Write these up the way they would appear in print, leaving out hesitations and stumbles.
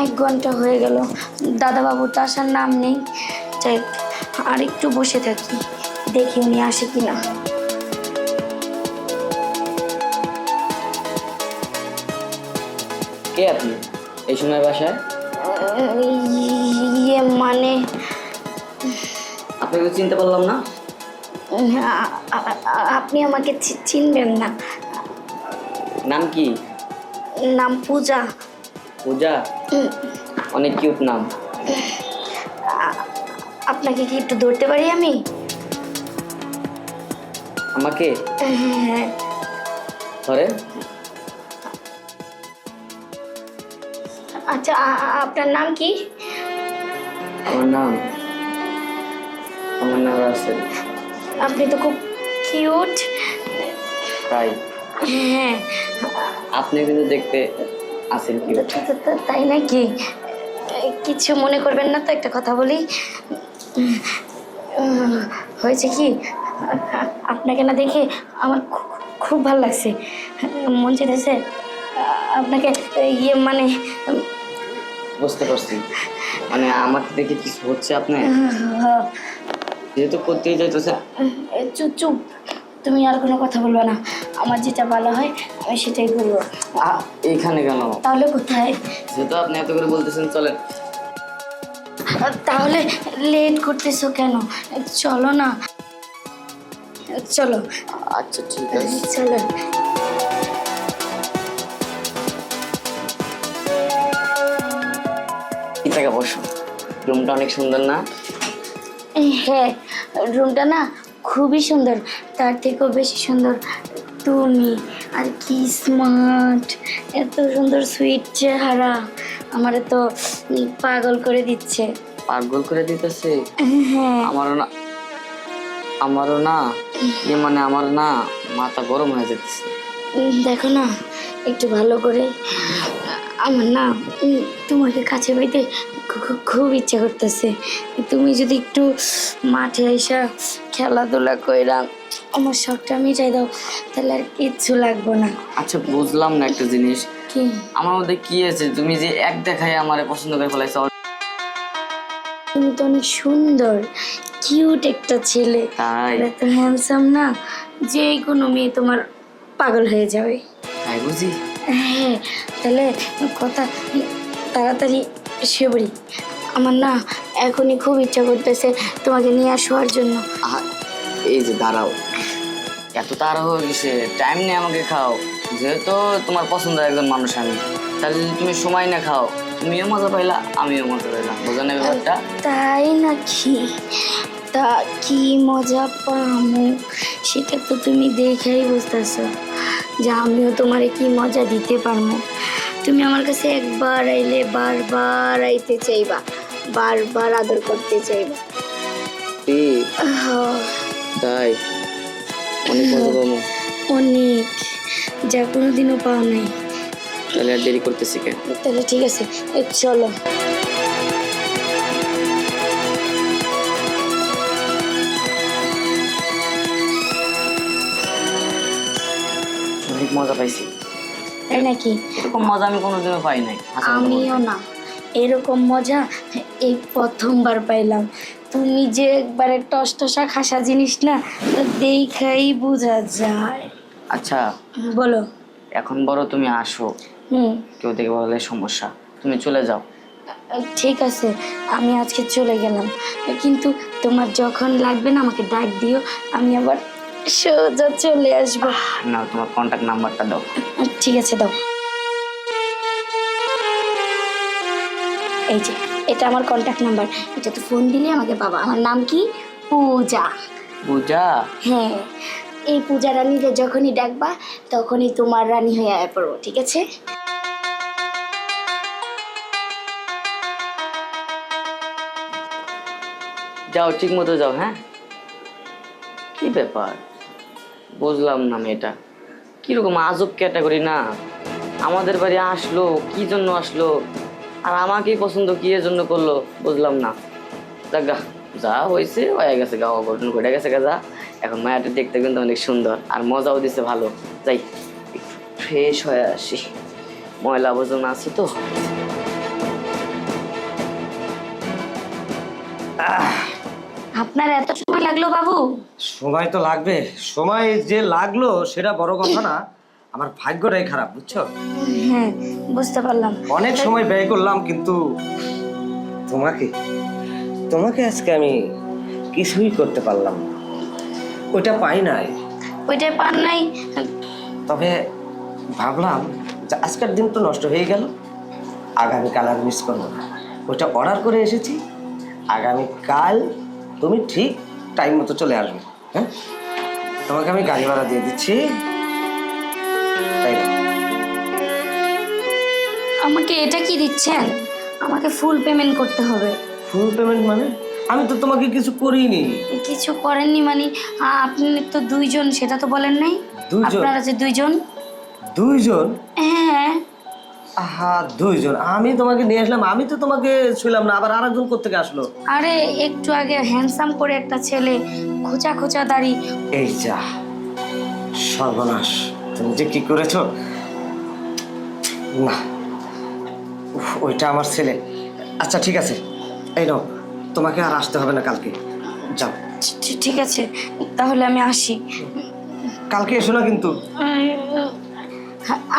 1 ঘন্টা হয়ে গেল, দাদাবাবু তো আসার নাম নেই। যাই, আর একটু বসে থাকি, দেখি উনি আসে কিনা। কে আপনি এই সময় বাসায়? ইয়ে মানে আপনাকে চিনতে পারলাম না। আপনি আমাকে চিনবেন না। নাম কি? নাম পূজা। পূজা? অনেক কিউট নাম। আপনাকে কি একটু ধরতে পারি আমি? আমাকে হ্যাঁ। ধরে? আচ্ছা, আপনার নাম কি? আমার নাম রাসেল। আপনি তো খুব কিউট। তাই? হ্যাঁ। আপনি কিন্তু দেখতে আছেন কিউট। তাই নাকি? কিছু মনে করবেন না তো, একটা কথা বলি। হয়েছে কি, আপনাকে না দেখে আমার খুব ভালো লাগছে। মন চেয়েছে আপনাকে ইয়ে মানে বুঝতে পারছি, মানে আমাকে দেখে কিছু হচ্ছে আপনার, যেহেতু করতেই যাইতেছে। চুপ চুপ, তুমি আর কোনো কথা বলবে না। আমার যেটা ভালো হয় আমি সেটাই বলবো। এইখানে কেন? তাহলে কোথায়? যেহেতু আপনি এত করে বলতেছেন, চলেন। তাহলে লেট করতেছো কেন? চলো না, চলো। আচ্ছা ঠিক আছে, চলো। এই জায়গা বসো। রুমটা অনেক সুন্দর না? হ্যাঁ, রুমটা না খুবই সুন্দর। তার থেকেও বেশি সুন্দর তুমি। আর কি স্মার্ট, এত সুন্দর সুইট চেহারা, আমার তো পাগল করে দিচ্ছে। পাগল করে দিতেছে? হ্যাঁ। আমারও না মানে আমার না মাথা গরম হয়ে যেতেছে। দেখো না একটু ভালো করে, আমার না তোমাকে কাছে পাইতে খুব ইচ্ছা করতেছে। তুমি যদি একটু মাঠে এসে খেলাধুলা কইরা আমার শখটা মিটাই দাও, তাহলে আর কিচ্ছু লাগবো না। আচ্ছা বুঝলাম না একটা জিনিস, কি? আমার মধ্যে কি আছে তুমি যে এক দেখায় আমারে পছন্দ করে ফেলাইছো? তুমি তো অনেক সুন্দর, কিউট একটা ছেলে। তাই? এত হ্যান্ডসাম না, যে কোনো মেয়ে তোমার পাগল হয়ে যাবে। তাই বুঝি? হ্যাঁ, তাহলে কথা তাড়াতাড়ি শুয়ে পড়ি। আমার না এখনই খুব ইচ্ছা করতেছে তোমাকে নিয়ে শোয়ার জন্য। এই যে দাঁড়াও, এত তাড়া হয়ে গেছে, টাইম নেই আমাকে খাও। যেহেতু তোমার পছন্দের একজন মানুষ আমি, তাহলে যদি তুমি সময় না খাও, তুমিও মজা পাইলা আমিও মজা পাইলাম, বোঝো না ব্যাপারটা? তাই নাকি? তা কি মজা পামু সেটা তো তুমি দেখেই বুঝতেছো যে আমিও তোমারে কি মজা দিতে পারবো। তুমি আমার কাছে একবার আইলে বারবার আইতে চাইবা, বারবার আদর করতে চাইবা। তাই? অনেক মজা পাবো? অনেক, যা কোনোদিনও পাও নাই। তাহলে আর দেরি করতেছি কেন? তাহলে ঠিক আছে, চলো। অনেক মজা পাইছি। তাই নাকি? এরকম মজা আমি কোনোদিনও পাই নাই। আমিও না, এরকম মজা এই প্রথমবার পাইলাম। তুমি যে একবারে টসটসা খাসা জিনিস না, দেখাই বোঝা যায়। আচ্ছা বলো। এখন বড় তুমি আসো, কেউ দেখে বললে সমস্যা, তুমি চলে যাও। ঠিক আছে, আমি আজকে চলে গেলাম, কিন্তু তোমার যখন লাগবে না আমাকে ডাক দিও, আমি আবার সোজা চলে আসবো। না, তোমার কন্ট্যাক্ট নাম্বারটা দাও। ঠিক আছে, দাও। এই যে, এটা আমার কন্ট্যাক্ট নাম্বার, এটা তো ফোন দিলে আমাকে পাবা। আমার নাম কি? পূজা। পূজা? হ্যাঁ, এই পূজা রানীকে যখনই ডাকবা তখনই তোমার রানী হয়ে আয়া পড়বো, ঠিক আছে? যাও, ঠিক মতো যাও। হ্যাঁ, কি ব্যাপার বুঝলাম না, মেয়েটা কিরকম আজব ক্যাটাগরি না? আমাদের বাড়ি আসলো কি জন্য আসলো, আর আমাকেই পছন্দ কি এর জন্য করলো বুঝলাম না। গা যা হয়েছে হয়ে গেছে, গা অঘটন ঘটে গেছে যা। এখন মায়াটা দেখতে কিন্তু অনেক সুন্দর আর মজাও দিছে ভালো। যাই একটু ফ্রেশ হয়ে আসি, ময়লা আবর্জনা আছে তো। আপনার এত সময় লাগলো বাবু? সময় তো লাগবে, সময় যে লাগলো সেটা বড় কথা না, আমার ভাগ্যটাই খারাপ, বুঝছো? হ্যাঁ, বুঝতে পারলাম। অনেক সময় ব্যয় করলাম, কিন্তু তোমাকে তোমাকে আজকে আমি কিছুই করতে পারলাম না। ওইটা পাই নাই। ওইটাই পান নাই? তবে ভাবলাম যে আজকের দিন তো নষ্ট হয়ে গেল, আগামীকাল আর মিস করবো না। ওইটা অর্ডার করে এসেছি, আগামীকাল তুমি ঠিক টাইম মতো চলে আসবে। হ্যাঁ, তোমাকে আমি গাড়ি ভাড়া দিয়ে দিচ্ছি, তাই না? আমাকে এটা কি দিচ্ছেন? আমাকে ফুল পেমেন্ট করতে হবে। ফুল পেমেন্ট মানে? আমি তো তোমাকে কিছু করিনি। কিছু করেননি মানে? আপনি তো দুইজন, সেটা তো বলেন নাই। দুইজন? আপনারা যে দুইজন। দুইজন? হ্যাঁ। আহা, দুইজন? আমি তোমাকে নিয়ে আসলাম, আমি তো তোমাকে শুনলাম না, আবার আরেকজন কোত্থেকে আসলো? আরে একটু আগে হ্যান্ডসাম করে একটা ছেলে, খোঁচা খোঁচা দাড়ি। এই যা সর্বনাশ, তুমি যে কি করেছো! না, উফ, ওইটা আমার ছেলে। আচ্ছা ঠিক আছে, এই নাও, তোমাকে আর আসতে হবে না, কালকে যাও। ঠিক আছে, তাহলে আমি আসি। কালকে এসো না কিন্তু।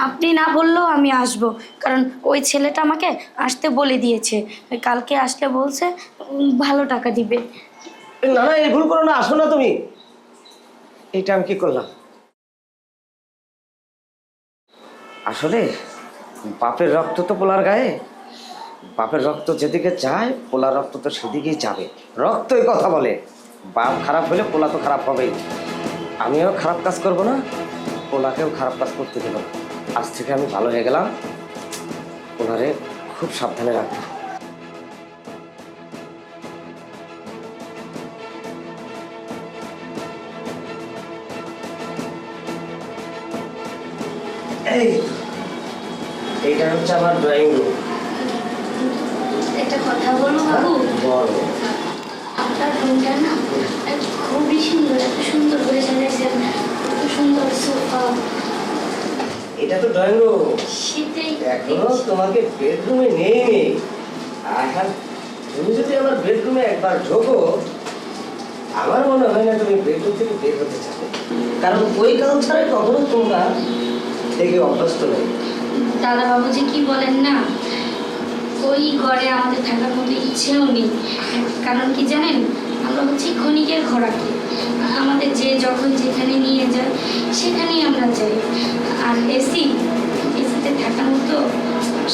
আপনি না বললেও আমি আসবো, কারণ ওই ছেলেটা আমাকে আসতে বলে দিয়েছে। কালকে আসলে বলছে ভালো টাকা দিবে। না না, এই ভুল করো না, আসো না তুমি। এটা আমি কি করলাম? আসলে বাপের রক্ত তো পোলার গায়ে, বাপের রক্ত যেদিকে যায় পোলার রক্ত তো সেদিকেই যাবে। রক্তই কথা বলে। বাপ খারাপ হলে পোলা তো খারাপ হবেই। আমিও খারাপ কাজ করব না, পোলাকেও খারাপ কাজ করতে দেবো না। আজ থেকে আমি ভালো হয়ে গেলাম, পোলারে খুব সাবধানে রাখবো। এইটা হচ্ছে আমার ড্রয়িং রুম। একটা কথা বলবো বাবু? বলো। আপনার রুমটা না খুবই সুন্দর, এত সুন্দর করে সাজাইছেন, এত সুন্দর সোফা। এটা তো ড্রয়িং রুম, সেটাই এখনো তোমাকে বেডরুমে নেই। আর তুমি যদি আমার বেডরুমে একবার ঢোকো, আমার মনে হয় না তুমি বেডরুম থেকে বের হতে চাবে, কারণ ওই কালচারে কখনো তোমরা থেকে অভ্যস্ত নেই। দাদা বাবু যে কি বলেন না, ওই ঘরে আমাদের থাকার মতো ইচ্ছেও নেই। কারণ কি জানেন, আমরা হচ্ছে ক্ষণিকের খোরাকি। আমাদের যে যখন যেখানে নিয়ে যায় সেখানেই আমরা যাই। আর এসিতে থাকার মতো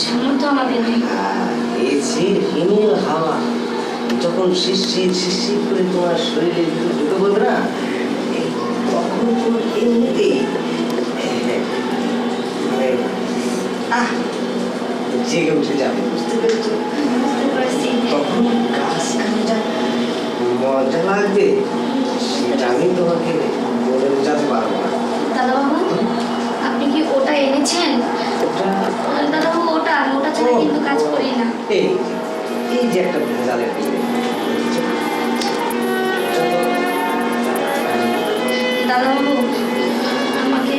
সামর্থ্য আমাদের নেই। এসি হিমেল হাওয়া যখন শিরশির শিরশির করে তোমার শরীরে ঢুকে পড়বে না, তখন তোমার এমনিতেই জেগে উঠে যাবে, বুঝতে পেরেছো? বুঝতে পারছি। তখন গাছ খানিটা মজা লাগবে, সেটা আমি তোমাকে বলে বোঝাতে পারবো না। দাদা বাবু, আপনি কি ওটা এনেছেন? দাদা বাবু, ওটা ছাড়া কিন্তু কাজ করি না। এই যে একটা ভেজালের দাদা বাবু, আমাকে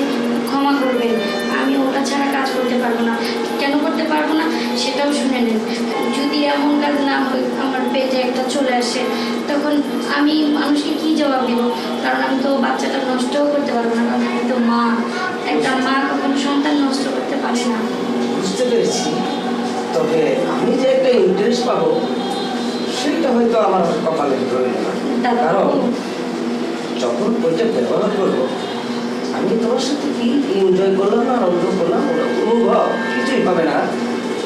ক্ষমা করবেন, আমি ওটা ছাড়া কাজ করতে পারবো না। কেন করতে পারবো না সেটাও শুনে নেন। যদি এমন কাজ না হয়, আমার পেটে একটা চলে আসে, তখন আমি মানুষকে কি জবাব দেবো? কারণ আমি তো বাচ্চাটা নষ্টও করতে পারবো না, কারণ আমি তো মা। একটা মা কখনো সন্তান নষ্ট করতে পারে না। বুঝতে পেরেছি, তবে আমি যে একটা ইন্টারেস্ট পাবো সেটা হয়তো আমার কপালে ধরে না। কারণ যখন ওইটা ব্যবহার করবো, আমি তোমার সাথে কি এনজয় করলাম না আনন্দ করলাম, ওটা অনুভব কিছুই হবে না।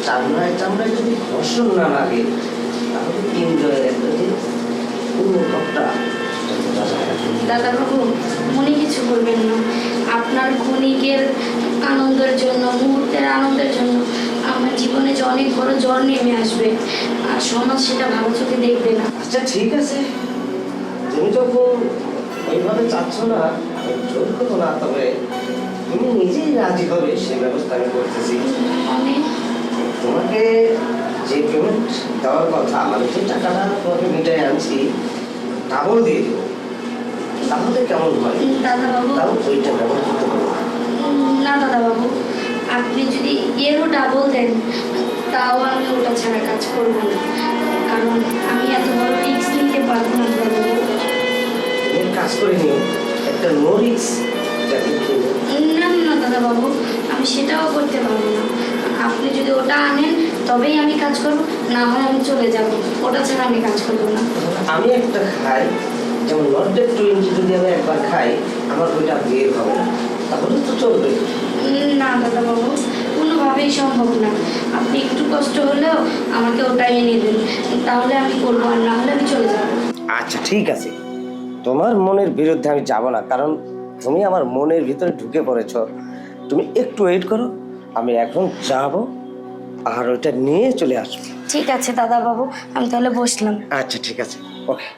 চামড়ায় চামড়ায় যদি ঘর্ষণ না লাগে, তাহলে এনজয়ের একটা যে অনুভবটা দাদা বাবু, মনে কিছু করবেন না। আপনার ক্ষণিকের আনন্দের জন্য, মুহূর্তের আনন্দের জন্য আমার জীবনে যে অনেক বড় জ্বর নেমে আসবে, আর সমাজ সেটা ভালো চোখে দেখবে না। আচ্ছা ঠিক আছে, তুমি যখন ওইভাবে চাচ্ছ না, জোর করবো না, তবে তুমি নিজেই রাজি হবে সে ব্যবস্থা আমি করতেছি। তোমাকে যে পেমেন্ট দেওয়ার কথা, আমি যে টাকাটা তোমাকে মিটাই আনছি ডাবল দিয়ে দেবো, তাহলে কেমন হয়? দাদা বাবু, তাও ওইটা ব্যবহার করতে পারবো না দাদা বাবু, আপনি যদি এরও ডাবল দেন তাও আমি ওটা ছাড়া কাজ করবো না, কারণ আমি এত বড় রিস্ক নিতে পারবো না দাদাবাবু। তুমি এক কাজ করে নিও, একটা নো রিস্ক জ্যাকেট কিনো। না না দাদাবাবু, আমি সেটাও করতে পারবো না। আপনি যদি ওটা আনেন তবেই আমি কাজ করব, না হয় আমি চলে যাব। ওটা ছাড়া আমি কাজ করবো না। আমি একটা খাই, যেমন নর্ডেড 20 যদি আমি একবার খাই আমার ওইটা বের হবে না, তাহলে তো চলবে। না দাদাবাবু, কোনোভাবেই সম্ভব না। আপনি একটু কষ্ট হলেও আমাকে ওটা এনে দিন, তাহলে আমি করবো, আর না হলে আমি চলে যাব। আচ্ছা ঠিক আছে, তোমার মনের বিরুদ্ধে আমি যাব না, কারণ তুমি আমার মনের ভিতরে ঢুকে পড়েছো। তুমি একটু ওয়েট করো, আমি এখন যাব আর ওইটা নিয়ে চলে আসবো। ঠিক আছে দাদাবাবু, আমি তাহলে বসলাম। আচ্ছা ঠিক আছে, ওকে।